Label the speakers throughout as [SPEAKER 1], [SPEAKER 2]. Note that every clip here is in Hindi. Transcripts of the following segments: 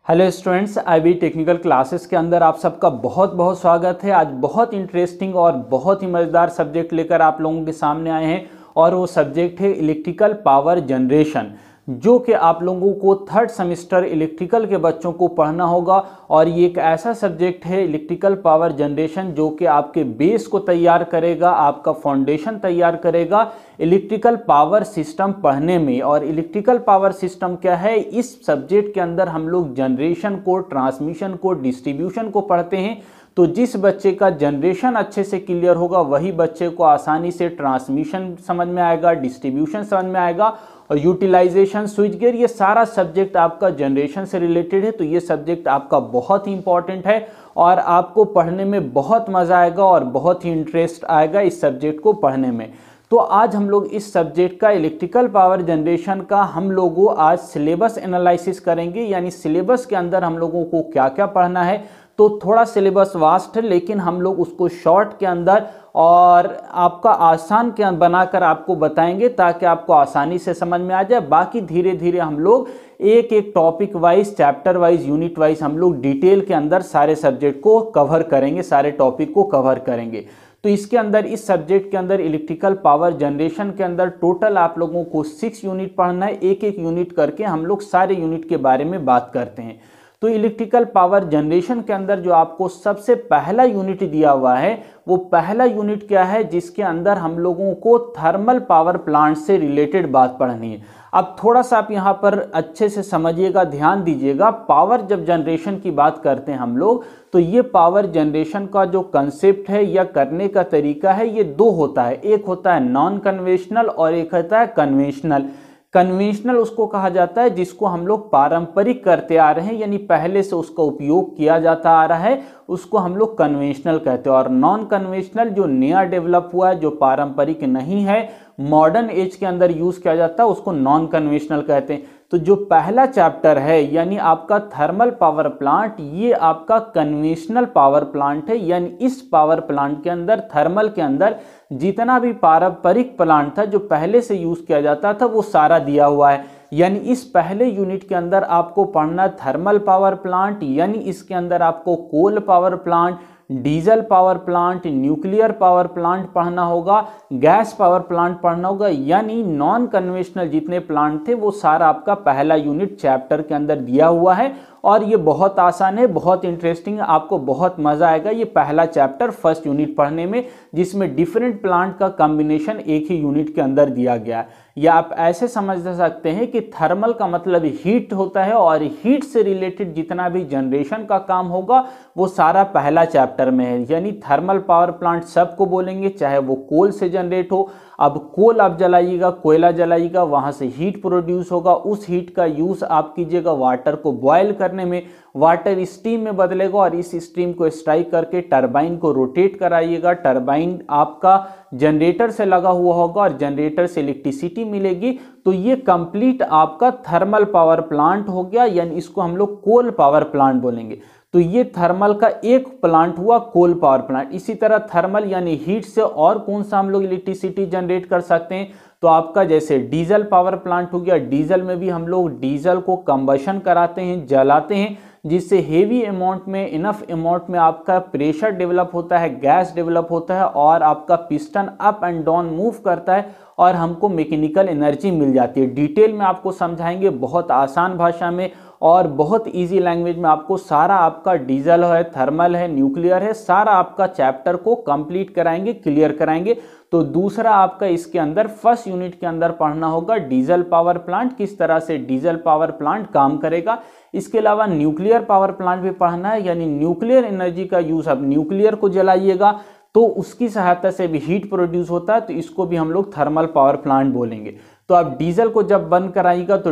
[SPEAKER 1] Hello students, IB technical classes के अंदर आप सबका बहुत बहुत स्वागत है। आज बहुत इंटरेस्टिंग और बहुत ही मज़ेदार सब्जेक्ट लेकर आप लोगों के सामने आए हैं और वो सब्जेक्ट है इलेक्ट्रिकल पावर जनरेशन, जो कि आप लोगों को थर्ड सेमेस्टर इलेक्ट्रिकल के बच्चों को पढ़ना होगा। और ये एक ऐसा सब्जेक्ट है इलेक्ट्रिकल पावर जनरेशन जो कि आपके बेस को तैयार करेगा, आपका फाउंडेशन तैयार करेगा इलेक्ट्रिकल पावर सिस्टम पढ़ने में। और इलेक्ट्रिकल पावर सिस्टम क्या है, इस सब्जेक्ट के अंदर हम लोग जनरेशन को, ट्रांसमिशन को, डिस्ट्रीब्यूशन को पढ़ते हैं। तो जिस बच्चे का जनरेशन अच्छे से क्लियर होगा वही बच्चे को आसानी से ट्रांसमिशन समझ में आएगा, डिस्ट्रीब्यूशन समझ में आएगा और यूटिलाइजेशन, स्विच गियर, ये सारा सब्जेक्ट आपका जनरेशन से रिलेटेड है। तो ये सब्जेक्ट आपका बहुत ही इंपॉर्टेंट है और आपको पढ़ने में बहुत मज़ा आएगा और बहुत ही इंटरेस्ट आएगा इस सब्जेक्ट को पढ़ने में। तो आज हम लोग इस सब्जेक्ट का इलेक्ट्रिकल पावर जनरेशन का हम लोगों आज सिलेबस एनालिसिस करेंगे, यानी सिलेबस के अंदर हम लोगों को क्या क्या पढ़ना है। तो थोड़ा सिलेबस वास्ट है लेकिन हम लोग उसको शॉर्ट के अंदर और आपका आसान के बनाकर आपको बताएंगे ताकि आपको आसानी से समझ में आ जाए। बाकी धीरे धीरे हम लोग एक एक topic wise, chapter wise, unit wise हम लोग डिटेल के अंदर सारे सब्जेक्ट को कवर करेंगे, सारे टॉपिक को कवर करेंगे। तो इसके अंदर, इस सब्जेक्ट के अंदर इलेक्ट्रिकल पावर जनरेशन के अंदर टोटल आप लोगों को 6 यूनिट पढ़ना है। एक एक यूनिट करके हम लोग सारे यूनिट के बारे में बात करते हैं। तो इलेक्ट्रिकल पावर जनरेशन के अंदर जो आपको सबसे पहला यूनिट दिया हुआ है, वो पहला यूनिट क्या है, जिसके अंदर हम लोगों को थर्मल पावर प्लांट से रिलेटेड बात पढ़नी है। अब थोड़ा सा आप यहाँ पर अच्छे से समझिएगा, ध्यान दीजिएगा। पावर जब जनरेशन की बात करते हैं हम लोग, तो ये पावर जनरेशन का जो कंसेप्ट है या करने का तरीका है, ये दो होता है। एक होता है नॉन कन्वेंशनल और एक होता है कन्वेंशनल। कन्वेंशनल उसको कहा जाता है जिसको हम लोग पारंपरिक करते आ रहे हैं, यानी पहले से उसका उपयोग किया जाता आ रहा है, उसको हम लोग कन्वेंशनल कहते हैं। और नॉन कन्वेंशनल जो नया डेवलप हुआ है, जो पारंपरिक नहीं है, मॉडर्न एज के अंदर यूज किया जाता है, उसको नॉन कन्वेंशनल कहते हैं। तो जो पहला चैप्टर है यानी आपका थर्मल पावर प्लांट, ये आपका कन्वेंशनल पावर प्लांट है। यानी इस पावर प्लांट के अंदर, थर्मल के अंदर जितना भी पारंपरिक प्लांट था जो पहले से यूज किया जाता था, वो सारा दिया हुआ है। यानी इस पहले यूनिट के अंदर आपको पढ़ना थर्मल पावर प्लांट, यानी इसके अंदर आपको coal power plant, diesel power plant, nuclear power plant पढ़ना होगा, गैस पावर प्लांट पढ़ना होगा। यानी नॉन कन्वेंशनल जितने प्लांट थे वो सारा आपका पहला यूनिट चैप्टर के अंदर दिया हुआ है। और ये बहुत आसान है, बहुत इंटरेस्टिंग है, आपको बहुत मजा आएगा ये पहला चैप्टर फर्स्ट यूनिट पढ़ने में, जिसमें डिफरेंट प्लांट का कॉम्बिनेशन एक ही यूनिट के अंदर दिया गया है। या आप ऐसे समझ सकते हैं कि थर्मल का मतलब हीट होता है और हीट से रिलेटेड जितना भी जनरेशन का काम होगा वो सारा पहला चैप्टर में है। यानी थर्मल पावर प्लांट सबको बोलेंगे, चाहे वो कोल से जनरेट हो। अब कोल आप जलाइएगा, कोयला जलाइएगा, वहां से हीट प्रोड्यूस होगा, उस हीट का यूज आप कीजिएगा वाटर को बॉयल करने में, वाटर स्टीम में बदलेगा और इस स्टीम को स्ट्राइक करके टरबाइन को रोटेट कराइएगा। टरबाइन आपका जनरेटर से लगा हुआ होगा और जनरेटर से इलेक्ट्रिसिटी मिलेगी। तो ये कंप्लीट आपका थर्मल पावर प्लांट हो गया, यानी इसको हम लोग कोल पावर प्लांट बोलेंगे। तो ये थर्मल का एक प्लांट हुआ कोल पावर प्लांट। इसी तरह थर्मल यानी हीट से और कौन सा हम लोग इलेक्ट्रिसिटी जनरेट कर सकते हैं, तो आपका जैसे डीजल पावर प्लांट हो गया। डीजल में भी हम लोग डीजल को कंबशन कराते हैं, जलाते हैं, जिससे हेवी अमाउंट में, इनफ अमाउंट में आपका प्रेशर डेवलप होता है, गैस डेवलप होता है और आपका piston up and down move करता है और हमको मैकेनिकल एनर्जी मिल जाती है। डिटेल में आपको समझाएंगे बहुत आसान भाषा में और बहुत इजी लैंग्वेज में। आपको सारा आपका डीजल है, थर्मल है, न्यूक्लियर है, सारा आपका चैप्टर को कंप्लीट कराएंगे, क्लियर कराएंगे। तो दूसरा आपका इसके अंदर फर्स्ट यूनिट के अंदर पढ़ना होगा डीजल पावर प्लांट, किस तरह से डीजल पावर प्लांट काम करेगा। इसके अलावा न्यूक्लियर पावर प्लांट भी पढ़ना है, यानी न्यूक्लियर एनर्जी का यूज, अब न्यूक्लियर को जलाइएगा तो उसकी सहायता से भी हीट प्रोड्यूस होता है, तो इसको भी हम लोग थर्मल पावर प्लांट बोलेंगे। तो आप डीजल को जब बंद कराइएगा तो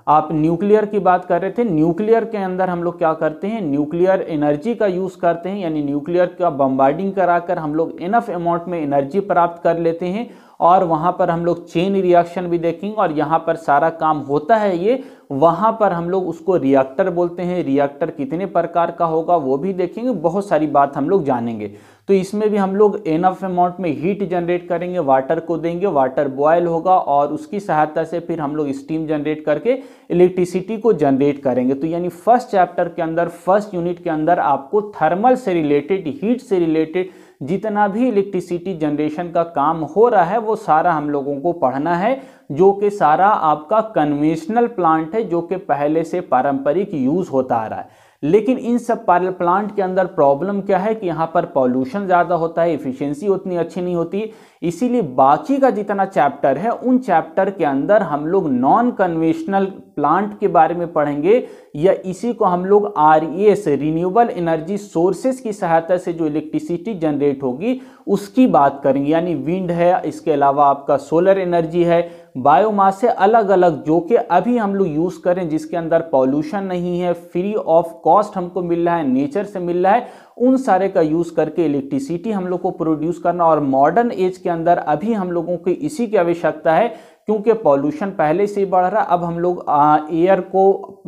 [SPEAKER 1] आप न्यूक्लियर की बात कर रहे थे, न्यूक्लियर के अंदर हम लोग क्या करते हैं, न्यूक्लियर एनर्जी का यूज करते हैं, यानी न्यूक्लियर का बम्बार्डिंग कराकर हम लोग इनफ अमाउंट में एनर्जी प्राप्त कर लेते हैं और वहाँ पर हम लोग चेन रिएक्शन भी देखेंगे, और यहाँ पर सारा काम होता है ये, वहाँ पर हम लोग उसको रिएक्टर बोलते हैं। रिएक्टर कितने प्रकार का होगा वो भी देखेंगे, बहुत सारी बात हम लोग जानेंगे। तो इसमें भी हम लोग एनफ अमाउंट में हीट जनरेट करेंगे, वाटर को देंगे, वाटर बॉयल होगा और उसकी सहायता से फिर हम लोग स्टीम जनरेट करके इलेक्ट्रिसिटी को जनरेट करेंगे। तो यानी फर्स्ट चैप्टर के अंदर, फर्स्ट यूनिट के अंदर आपको थर्मल से रिलेटेड, हीट से रिलेटेड जितना भी इलेक्ट्रिसिटी जनरेशन का काम हो रहा है वो सारा हम लोगों को पढ़ना है, जो कि सारा आपका कन्वेंशनल प्लांट है, जो कि पहले से पारंपरिक यूज होता आ रहा है। लेकिन इन सब प्लांट के अंदर प्रॉब्लम क्या है कि यहाँ पर पॉल्यूशन ज़्यादा होता है, इफिशिएंसी उतनी अच्छी नहीं होती। इसीलिए बाकी का जितना चैप्टर है उन चैप्टर के अंदर हम लोग नॉन कन्वेंशनल प्लांट के बारे में पढ़ेंगे, या इसी को हम लोग RES, रिन्यूएबल एनर्जी सोर्सेस की सहायता से जो इलेक्ट्रिसिटी जनरेट होगी उसकी बात करेंगे। यानी विंड है, इसके अलावा आपका सोलर एनर्जी है, बायोमास से अलग अलग जो कि अभी हम लोग यूज़ करें, जिसके अंदर पॉल्यूशन नहीं है, फ्री ऑफ कॉस्ट हमको मिल रहा है, नेचर से मिल रहा है, उन सारे का यूज़ करके इलेक्ट्रिसिटी हम लोग को प्रोड्यूस करना। और मॉडर्न एज के अंदर अभी हम लोगों को इसी की आवश्यकता है, क्योंकि पॉल्यूशन पहले से ही बढ़ रहा है। अब हम लोग एयर को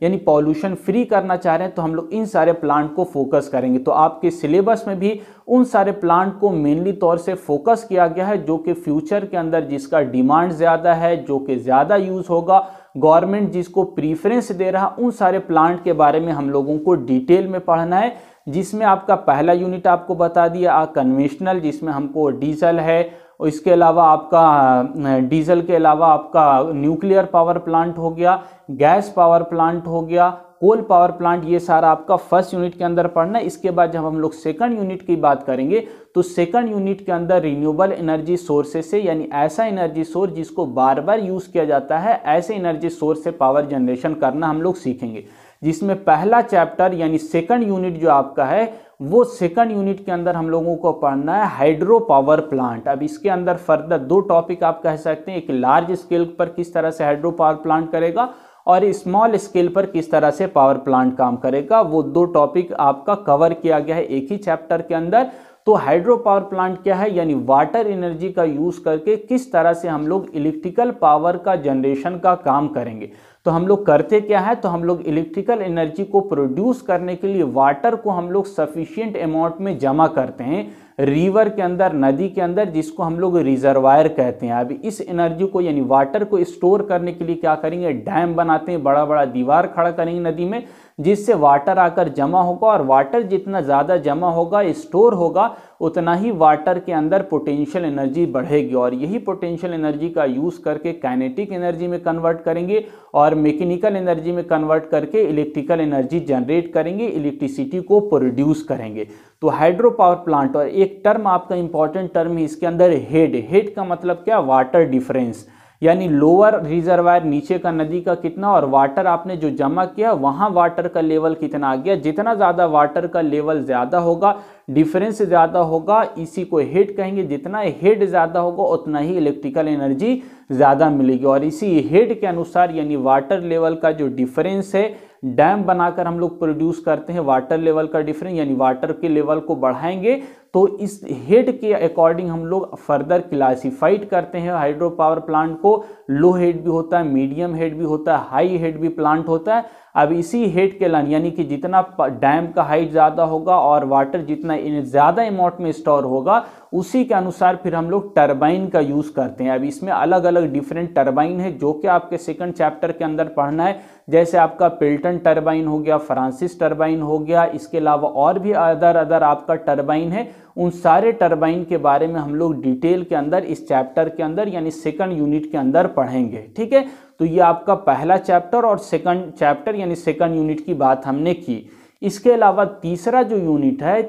[SPEAKER 1] यानी पॉल्यूशन फ्री करना चाह रहे हैं, तो हम लोग इन सारे प्लांट को फोकस करेंगे। तो आपके सिलेबस में भी उन सारे प्लांट को मेनली तौर से फोकस किया गया है, जो कि फ्यूचर के अंदर जिसका डिमांड ज़्यादा है, जो कि ज़्यादा यूज़ होगा, गवर्नमेंट जिसको प्रीफरेंस दे रहा, उन सारे प्लांट के बारे में हम लोगों को डिटेल में पढ़ना है। जिसमें आपका पहला यूनिट आपको बता दिया कन्वेंशनल, जिसमें हमको डीजल है, और इसके अलावा आपका डीजल के अलावा आपका न्यूक्लियर पावर प्लांट हो गया, गैस पावर प्लांट हो गया, कोल पावर प्लांट, ये सारा आपका फर्स्ट यूनिट के अंदर पढ़ना है। इसके बाद जब हम लोग सेकंड यूनिट की बात करेंगे तो सेकंड यूनिट के अंदर रिन्यूएबल एनर्जी सोर्सेस से, यानी ऐसा एनर्जी सोर्स जिसको बार बार यूज़ किया जाता है, ऐसे एनर्जी सोर्स से पावर जनरेशन करना हम लोग सीखेंगे। जिसमें पहला चैप्टर यानी सेकंड यूनिट जो आपका है, वो सेकंड यूनिट के अंदर हम लोगों को पढ़ना है हाइड्रो पावर प्लांट। अब इसके अंदर फर्दर दो टॉपिक आप कह सकते हैं, एक लार्ज स्केल पर किस तरह से हाइड्रो पावर प्लांट करेगा और स्मॉल स्केल पर किस तरह से पावर प्लांट काम करेगा। वो दो टॉपिक आपका कवर किया गया है एक ही चैप्टर के अंदर। तो हाइड्रो पावर प्लांट क्या है, यानी वाटर एनर्जी का यूज करके किस तरह से हम लोग इलेक्ट्रिकल पावर का जनरेशन का काम करेंगे। तो हम लोग करते क्या है, तो हम लोग इलेक्ट्रिकल एनर्जी को प्रोड्यूस करने के लिए वाटर को हम लोग सफिशिएंट अमाउंट में जमा करते हैं रिवर के अंदर, नदी के अंदर, जिसको हम लोग रिजर्वायर कहते हैं। अभी इस एनर्जी को यानी वाटर को स्टोर करने के लिए क्या करेंगे, डैम बनाते हैं, बड़ा बड़ा दीवार खड़ा करेंगे नदी में, जिससे वाटर आकर जमा होगा, और वाटर जितना ज़्यादा जमा होगा, स्टोर होगा, उतना ही वाटर के अंदर पोटेंशियल एनर्जी बढ़ेगी, और यही पोटेंशियल एनर्जी का यूज़ करके काइनेटिक एनर्जी में कन्वर्ट करेंगे और मैकेनिकल एनर्जी में कन्वर्ट करके इलेक्ट्रिकल एनर्जी जनरेट करेंगे, इलेक्ट्रिसिटी को प्रोड्यूस करेंगे। तो हाइड्रो पावर प्लांट, और एक टर्म आपका इंपॉर्टेंट टर्म है इसके अंदर, हेड का मतलब क्या, वाटर डिफरेंस, यानी लोअर रिजर्वायर नीचे का नदी का कितना, और वाटर आपने जो जमा किया वहाँ वाटर का लेवल कितना आ गया। जितना ज़्यादा वाटर का लेवल ज़्यादा होगा, डिफरेंस ज़्यादा होगा, इसी को हेड कहेंगे। जितना हेड ज़्यादा होगा उतना ही इलेक्ट्रिकल एनर्जी ज़्यादा मिलेगी, और इसी हेड के अनुसार यानी वाटर लेवल का जो डिफरेंस है, डैम बनाकर हम लोग प्रोड्यूस करते हैं वाटर लेवल का डिफरेंस, यानी वाटर के लेवल को बढ़ाएंगे तो इस हेड के अकॉर्डिंग हम लोग फर्दर क्लासिफाइड करते हैं हाइड्रो पावर प्लांट को। लो हेड भी होता है, मीडियम हेड भी होता है, हाई हेड भी प्लांट होता है। अब इसी हेड के लाइन यानी कि जितना डैम का हाइट ज़्यादा होगा और वाटर जितना ज़्यादा अमाउंट में स्टोर होगा, उसी के अनुसार फिर हम लोग टरबाइन का यूज़ करते हैं। अब इसमें अलग अलग डिफरेंट टरबाइन है जो कि आपके सेकंड चैप्टर के अंदर पढ़ना है, जैसे आपका पिल्टन टरबाइन हो गया, फ्रांसिस टरबाइन हो गया, इसके अलावा और भी अदर आपका टरबाइन है। उन सारे टरबाइन के बारे में हम लोग डिटेल के अंदर इस चैप्टर के अंदर यानी सेकंड यूनिट के अंदर पढ़ेंगे। ठीक है, तो ये आपका पहला चैप्टर और सेकंड चैप्टर यानी सेकंड यूनिट की बात हमने की। इसके अलावा तीसरा जो यूनिट है,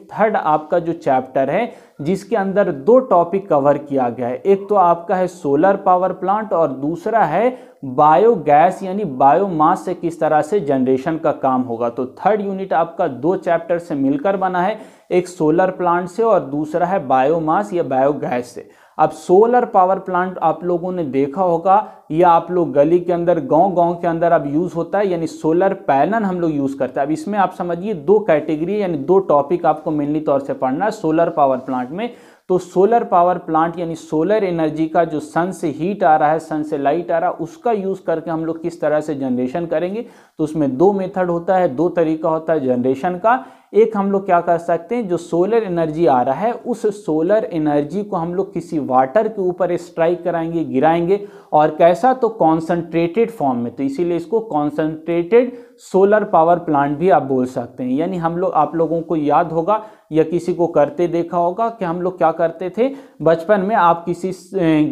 [SPEAKER 1] थर्ड आपका जो चैप्टर है, जिसके अंदर दो टॉपिक कवर किया गया है। एक तो आपका है सोलर पावर प्लांट और दूसरा है बायोगैस यानी बायोमास से किस तरह से जनरेशन का काम होगा। तो थर्ड यूनिट आपका दो चैप्टर से मिलकर बना है, एक सोलर प्लांट से और दूसरा है बायोमास या बायोगैस से। अब सोलर पावर प्लांट आप लोगों ने देखा होगा, या आप लोग गली के अंदर, गांव के अंदर अब यूज़ होता है, यानी सोलर पैनल हम लोग यूज़ करते हैं। अब इसमें आप समझिए दो कैटेगरी यानी दो टॉपिक आपको मेनली तौर से पढ़ना है सोलर पावर प्लांट में। तो सोलर पावर प्लांट यानी सोलर एनर्जी का जो सन से हीट आ रहा है, सन से लाइट आ रहा है, उसका यूज़ करके हम लोग किस तरह से जनरेशन करेंगे। तो उसमें दो मेथड होता है, दो तरीका होता है जनरेशन का। एक हम लोग क्या कर सकते हैं, जो सोलर एनर्जी आ रहा है उस सोलर एनर्जी को हम लोग किसी वाटर के ऊपर स्ट्राइक कराएंगे, गिराएंगे, और कैसा, तो कॉन्सनट्रेटेड फॉर्म में। तो इसीलिए इसको कॉन्सनट्रेटेड सोलर पावर प्लांट भी आप बोल सकते हैं। यानी हम लोग, आप लोगों को याद होगा या किसी को करते देखा होगा कि हम लोग क्या करते थे बचपन में, आप किसी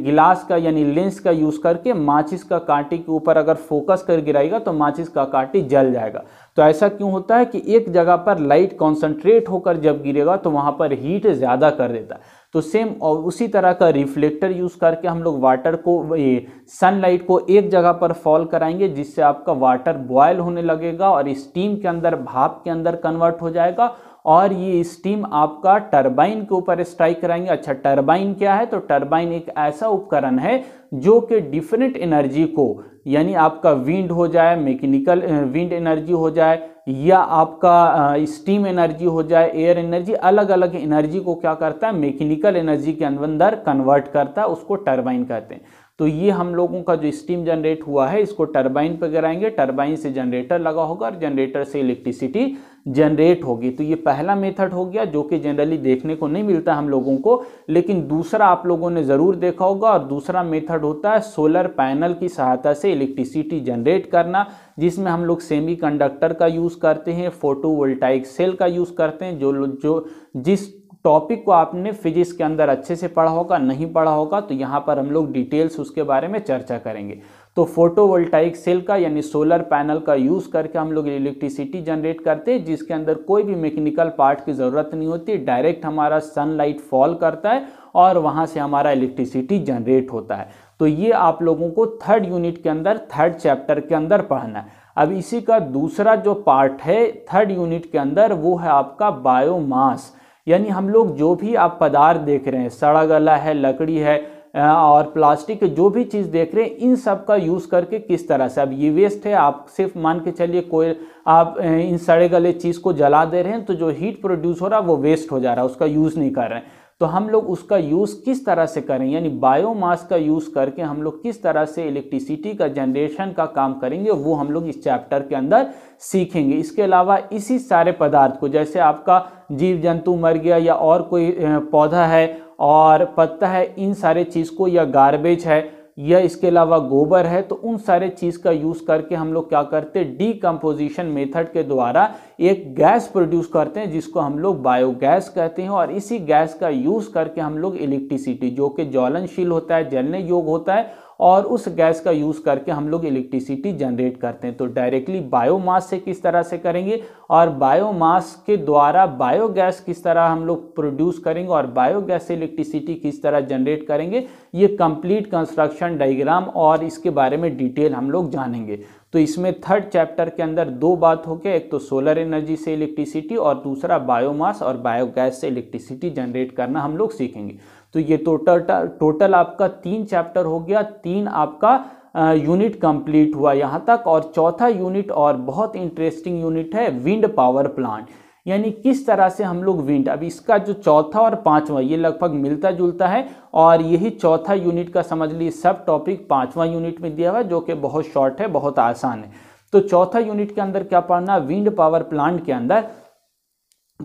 [SPEAKER 1] गिलास का यानी लेंस का यूज़ करके माचिस का कांटे के ऊपर अगर फोकस कर गिराएगा तो माचिस का कांटे जल जाएगा। तो ऐसा क्यों होता है कि एक जगह पर लाइट कॉन्सेंट्रेट होकर जब गिरेगा तो वहाँ पर हीट ज़्यादा कर देता है। तो सेम और उसी तरह का रिफ्लेक्टर यूज़ करके हम लोग वाटर को, ये सनलाइट को एक जगह पर फॉल कराएंगे, जिससे आपका वाटर बॉयल होने लगेगा और स्टीम के अंदर, भाप के अंदर कन्वर्ट हो जाएगा, और ये स्टीम आपका टरबाइन के ऊपर स्ट्राइक कराएंगे। अच्छा, टरबाइन क्या है, तो टरबाइन एक ऐसा उपकरण है जो कि डिफरेंट एनर्जी को, यानी आपका विंड हो जाए, मैकेनिकल विंड एनर्जी हो जाए, या आपका स्टीम एनर्जी हो जाए, एयर एनर्जी, अलग अलग एनर्जी को क्या करता है, मैकेनिकल एनर्जी के अंदर कन्वर्ट करता है, उसको टरबाइन कहते हैं। तो ये हम लोगों का जो स्टीम जनरेट हुआ है इसको टरबाइन पर गिराएंगे, टरबाइन से जनरेटर लगा होगा और जनरेटर से इलेक्ट्रिसिटी जनरेट होगी। तो ये पहला मेथड हो गया जो कि जनरली देखने को नहीं मिलता हम लोगों को, लेकिन दूसरा आप लोगों ने ज़रूर देखा होगा। और दूसरा मेथड होता है सोलर पैनल की सहायता से इलेक्ट्रिसिटी जनरेट करना, जिसमें हम लोग सेमीकंडक्टर का यूज़ करते हैं, फोटोवोल्टाइक सेल का यूज़ करते हैं। जो जिस टॉपिक को आपने फिजिक्स के अंदर अच्छे से पढ़ा होगा, नहीं पढ़ा होगा, तो यहाँ पर हम लोग डिटेल्स उसके बारे में चर्चा करेंगे। तो फोटोवोल्टाइक सेल का यानी सोलर पैनल का यूज़ करके हम लोग इलेक्ट्रिसिटी जनरेट करते हैं, जिसके अंदर कोई भी मैकेनिकल पार्ट की ज़रूरत नहीं होती, डायरेक्ट हमारा सनलाइट फॉल करता है और वहाँ से हमारा इलेक्ट्रिसिटी जनरेट होता है। तो ये आप लोगों को थर्ड यूनिट के अंदर, थर्ड चैप्टर के अंदर पढ़ना है। अब इसी का दूसरा जो पार्ट है थर्ड यूनिट के अंदर, वो है आपका बायोमास। यानी हम लोग जो भी आप पदार्थ देख रहे हैं, सड़ा गला है, लकड़ी है और प्लास्टिक, जो भी चीज़ देख रहे हैं, इन सब का यूज़ करके किस तरह से, अब ये वेस्ट है, आप सिर्फ मान के चलिए कोई आप इन सड़े गले चीज़ को जला दे रहे हैं, तो जो हीट प्रोड्यूस हो रहा है वो वेस्ट हो जा रहा है, उसका यूज़ नहीं कर रहे हैं। तो हम लोग उसका यूज़ किस तरह से करें, यानी बायोमास का यूज़ करके हम लोग किस तरह से इलेक्ट्रिसिटी का जनरेशन का काम करेंगे, वो हम लोग इस चैप्टर के अंदर सीखेंगे। इसके अलावा इसी सारे पदार्थ को, जैसे आपका जीव जंतु मर गया या और कोई पौधा है और पत्ता है, इन सारे चीज़ को, या गार्बेज है, या इसके अलावा गोबर है, तो उन सारे चीज़ का यूज़ करके हम लोग क्या करते हैं, डीकम्पोजिशन मेथड के द्वारा एक गैस प्रोड्यूस करते हैं, जिसको हम लोग बायोगैस कहते हैं। और इसी गैस का यूज़ करके हम लोग इलेक्ट्रिसिटी, जो कि ज्वलनशील होता है, जलने योग्य होता है, और उस गैस का यूज़ करके हम लोग इलेक्ट्रिसिटी जनरेट करते हैं। तो डायरेक्टली बायोमास से किस तरह से करेंगे, और बायोमास के द्वारा बायोगैस किस तरह हम लोग प्रोड्यूस करेंगे, और बायोगैस से इलेक्ट्रिसिटी किस तरह जनरेट करेंगे, ये कंप्लीट कंस्ट्रक्शन डायग्राम और इसके बारे में डिटेल हम लोग जानेंगे। तो इसमें थर्ड चैप्टर के अंदर दो बात हो गया, एक तो सोलर एनर्जी से इलेक्ट्रिसिटी और दूसरा बायोमास और बायोगैस से इलेक्ट्रिसिटी जनरेट करना हम लोग सीखेंगे। तो ये टोटल आपका 3 चैप्टर हो गया, 3 आपका यूनिट कंप्लीट हुआ यहाँ तक। और चौथा यूनिट और बहुत इंटरेस्टिंग यूनिट है विंड पावर प्लांट, यानी किस तरह से हम लोग विंड, अब इसका जो चौथा और पांचवा ये लगभग मिलता जुलता है, और यही चौथा यूनिट का समझ लीजिए सब टॉपिक पांचवा यूनिट में दिया हुआ है, जो कि बहुत शॉर्ट है, बहुत आसान है। तो चौथा यूनिट के अंदर क्या पढ़ना, विंड पावर प्लांट के अंदर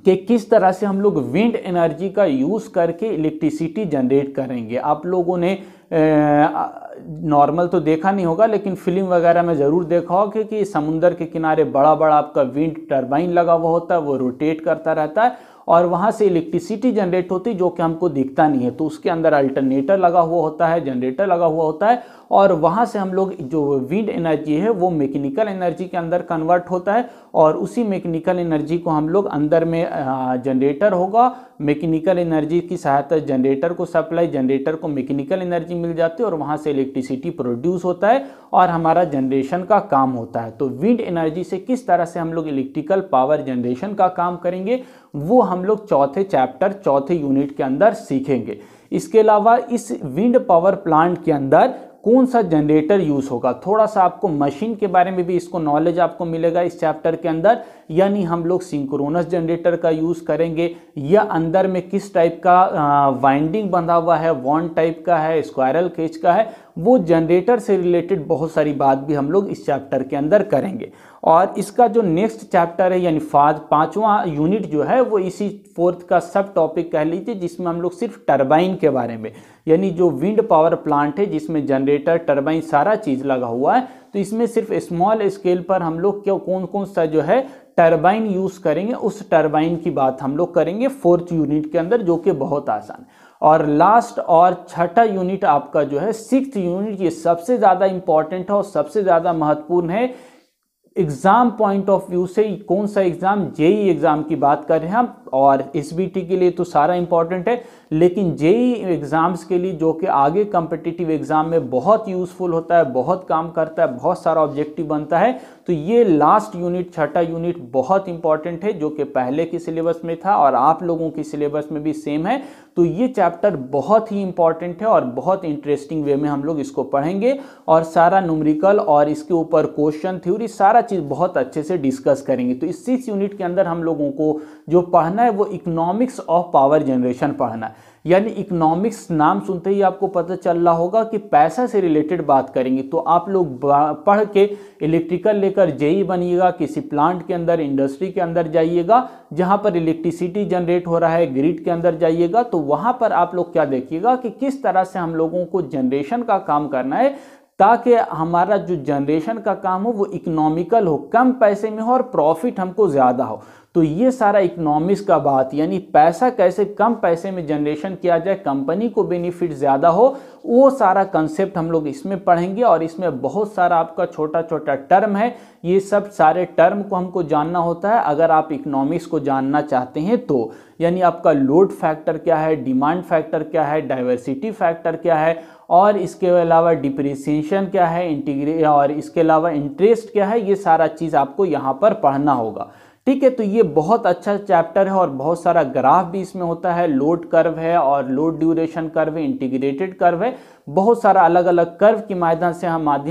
[SPEAKER 1] कि किस तरह से हम लोग विंड एनर्जी का यूज़ करके इलेक्ट्रिसिटी जनरेट करेंगे। आप लोगों ने नॉर्मल तो देखा नहीं होगा, लेकिन फिल्म वगैरह में ज़रूर देखा होगा कि समुंदर के किनारे बड़ा बड़ा आपका विंड टरबाइन लगा हुआ होता है, वो रोटेट करता रहता है और वहाँ से इलेक्ट्रिसिटी जनरेट होती है, जो कि हमको दिखता नहीं है। तो उसके अंदर अल्टरनेटर लगा हुआ होता है, जनरेटर लगा हुआ होता है, और वहाँ से हम लोग जो विंड एनर्जी है वो मैकेनिकल एनर्जी के अंदर कन्वर्ट होता है, और उसी मैकेनिकल एनर्जी को हम लोग अंदर में जनरेटर होगा, मैकेनिकल एनर्जी की सहायता जनरेटर को सप्लाई, जनरेटर को मैकेनिकल एनर्जी मिल जाती है और वहाँ से इलेक्ट्रिसिटी प्रोड्यूस होता है और हमारा जनरेशन का काम होता है। तो विंड एनर्जी से किस तरह से हम लोग इलेक्ट्रिकल पावर जनरेशन का काम करेंगे, वो हम लोग चौथे चैप्टर, चौथे यूनिट के अंदर सीखेंगे। इसके अलावा इस विंड पावर प्लांट के अंदर कौन सा जनरेटर यूज़ होगा, थोड़ा सा आपको मशीन के बारे में भी इसको नॉलेज आपको मिलेगा इस चैप्टर के अंदर। यानी हम लोग सिंक्रोनस जनरेटर का यूज़ करेंगे या अंदर में किस टाइप का वाइंडिंग बंधा हुआ है, वॉन्ड टाइप का है, स्क्वायरल केज का है, वो जनरेटर से रिलेटेड बहुत सारी बात भी हम लोग इस चैप्टर के अंदर करेंगे। और इसका जो नेक्स्ट चैप्टर है यानी पांचवा यूनिट जो है वो इसी फोर्थ का सब टॉपिक कह लीजिए, जिसमें हम लोग सिर्फ टरबाइन के बारे में, यानी जो विंड पावर प्लांट है जिसमें जनरेटर टरबाइन सारा चीज़ लगा हुआ है, तो इसमें सिर्फ स्मॉल स्केल पर हम लोग क्या कौन कौन सा जो है टरबाइन यूज़ करेंगे, उस टरबाइन की बात हम लोग करेंगे फोर्थ यूनिट के अंदर, जो कि बहुत आसान है। और लास्ट और छठा यूनिट आपका जो है सिक्स्थ यूनिट, ये सबसे ज़्यादा इंपॉर्टेंट है और सबसे ज़्यादा महत्वपूर्ण है एग्जाम पॉइंट ऑफ व्यू से। कौन सा एग्जाम, जेई एग्जाम की बात कर रहे हैं हम, और एसबीटी के लिए तो सारा इंपॉर्टेंट है, लेकिन जेई एग्जाम्स के लिए जो कि आगे कॉम्पिटिटिव एग्जाम में बहुत यूजफुल होता है, बहुत काम करता है, बहुत सारा ऑब्जेक्टिव बनता है, तो ये लास्ट यूनिट छठा यूनिट बहुत इंपॉर्टेंट है, जो कि पहले के सिलेबस में था और आप लोगों की सिलेबस में भी सेम है। तो ये चैप्टर बहुत ही इंपॉर्टेंट है और बहुत इंटरेस्टिंग वे में हम लोग इसको पढ़ेंगे और सारा न्यूमेरिकल और इसके ऊपर क्वेश्चन थ्योरी सारा चीज़ बहुत अच्छे से डिस्कस करेंगे। तो इस 6 यूनिट के अंदर हम लोगों को जो पढ़ना है वो इकोनॉमिक्स ऑफ पावर जनरेशन पढ़ना है। यानी इकोनॉमिक्स नाम सुनते ही आपको पता चल रहा होगा कि पैसा से रिलेटेड बात करेंगे। तो आप लोग पढ़ के इलेक्ट्रिकल लेकर जेई बनिएगा, किसी प्लांट के अंदर, इंडस्ट्री के अंदर जाइएगा जहां पर इलेक्ट्रिसिटी जनरेट हो रहा है, ग्रिड के अंदर जाइएगा, तो वहां पर आप लोग क्या देखिएगा कि किस तरह से हम लोगों को जनरेशन का काम करना है, ताकि हमारा जो जनरेशन का काम हो वो इकोनॉमिकल हो, कम पैसे में हो और प्रॉफिट हमको ज़्यादा हो। तो ये सारा इकोनॉमिक्स का बात, यानी पैसा कैसे कम पैसे में जनरेशन किया जाए, कंपनी को बेनिफिट ज़्यादा हो, वो सारा कंसेप्ट हम लोग इसमें पढ़ेंगे। और इसमें बहुत सारा आपका छोटा छोटा टर्म है, ये सब सारे टर्म को हमको जानना होता है अगर आप इकोनॉमिक्स को जानना चाहते हैं तो। यानी आपका लोड फैक्टर क्या है, डिमांड फैक्टर क्या है, डाइवर्सिटी फैक्टर क्या है, और इसके अलावा डिप्रिसिएशन क्या है, और इसके अलावा इंटरेस्ट क्या है, ये सारा चीज़ आपको यहाँ पर पढ़ना होगा। ठीक है, तो ये बहुत अच्छा चैप्टर है और बहुत सारा ग्राफ भी इसमें होता है, लोड कर्व है और लोड ड्यूरेशन कर्व है, इंटीग्रेटेड कर्व है, बहुत सारा अलग अलग कर्व के माध्यम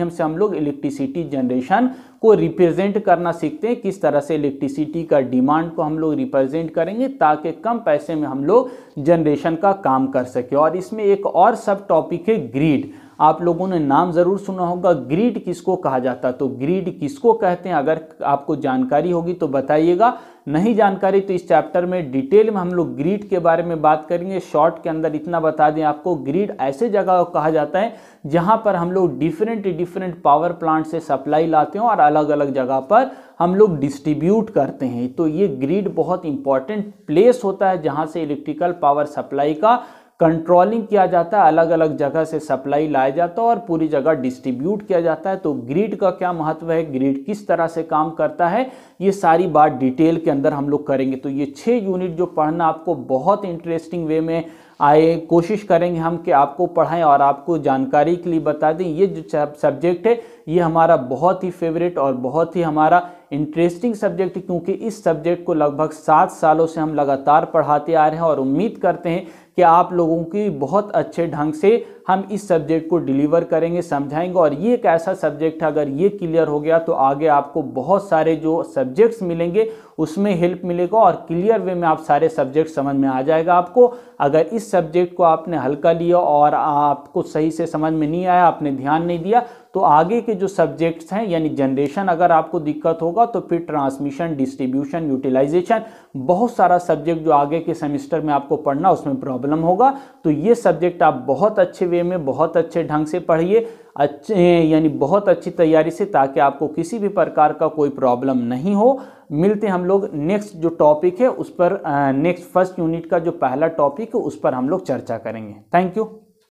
[SPEAKER 1] से हम लोग इलेक्ट्रिसिटी जनरेशन को रिप्रेजेंट करना सीखते हैं, किस तरह से इलेक्ट्रिसिटी का डिमांड को हम लोग रिप्रेजेंट करेंगे ताकि कम पैसे में हम लोग जनरेशन का काम कर सके। और इसमें एक और सब टॉपिक है ग्रिड, आप लोगों ने नाम जरूर सुना होगा, ग्रिड किसको कहा जाता है, तो ग्रिड किसको कहते हैं, अगर आपको जानकारी होगी तो बताइएगा, नहीं जानकारी तो इस चैप्टर में डिटेल में हम लोग ग्रिड के बारे में बात करेंगे। शॉर्ट के अंदर इतना बता दें आपको, ग्रिड ऐसे जगह कहा जाता है जहां पर हम लोग डिफरेंट पावर प्लांट से सप्लाई लाते हैं और अलग अलग जगह पर हम लोग डिस्ट्रीब्यूट करते हैं। तो ये ग्रिड बहुत इंपॉर्टेंट प्लेस होता है जहां से इलेक्ट्रिकल पावर सप्लाई का कंट्रोलिंग किया जाता है, अलग अलग जगह से सप्लाई लाया जाता है और पूरी जगह डिस्ट्रीब्यूट किया जाता है। तो ग्रिड का क्या महत्व है, ग्रिड किस तरह से काम करता है, ये सारी बात डिटेल के अंदर हम लोग करेंगे। तो ये 6 यूनिट जो पढ़ना आपको बहुत इंटरेस्टिंग वे में आए, कोशिश करेंगे हम कि आपको पढ़ाएं और आपको जानकारी के लिए बता दें। ये जो सब्जेक्ट है ये हमारा बहुत ही फेवरेट और बहुत ही हमारा इंटरेस्टिंग सब्जेक्ट है, क्योंकि इस सब्जेक्ट को लगभग 7 सालों से हम लगातार पढ़ाते आ रहे हैं और उम्मीद करते हैं कि आप लोगों की बहुत अच्छे ढंग से हम इस सब्जेक्ट को डिलीवर करेंगे, समझाएंगे। और ये एक ऐसा सब्जेक्ट है, अगर ये क्लियर हो गया तो आगे आपको बहुत सारे जो सब्जेक्ट्स मिलेंगे उसमें हेल्प मिलेगा और क्लियर वे में आप सारे सब्जेक्ट समझ में आ जाएगा आपको। अगर इस सब्जेक्ट को आपने हल्का लिया और आपको सही से समझ में नहीं आया, आपने ध्यान नहीं दिया, तो आगे के जो सब्जेक्ट्स हैं यानी जनरेशन अगर आपको दिक्कत होगा तो फिर ट्रांसमिशन, डिस्ट्रीब्यूशन, यूटिलाइजेशन, बहुत सारा सब्जेक्ट जो आगे के सेमेस्टर में आपको पढ़ना उसमें प्रॉब्लम होगा। तो ये सब्जेक्ट आप बहुत अच्छे वे में, बहुत अच्छे ढंग से पढ़िए, यानी बहुत अच्छी तैयारी से, ताकि आपको किसी भी प्रकार का कोई प्रॉब्लम नहीं हो। मिलते हैं हम लोग नेक्स्ट जो टॉपिक है उस पर, नेक्स्ट फर्स्ट यूनिट का जो पहला टॉपिक है उस पर हम लोग चर्चा करेंगे। Thank you.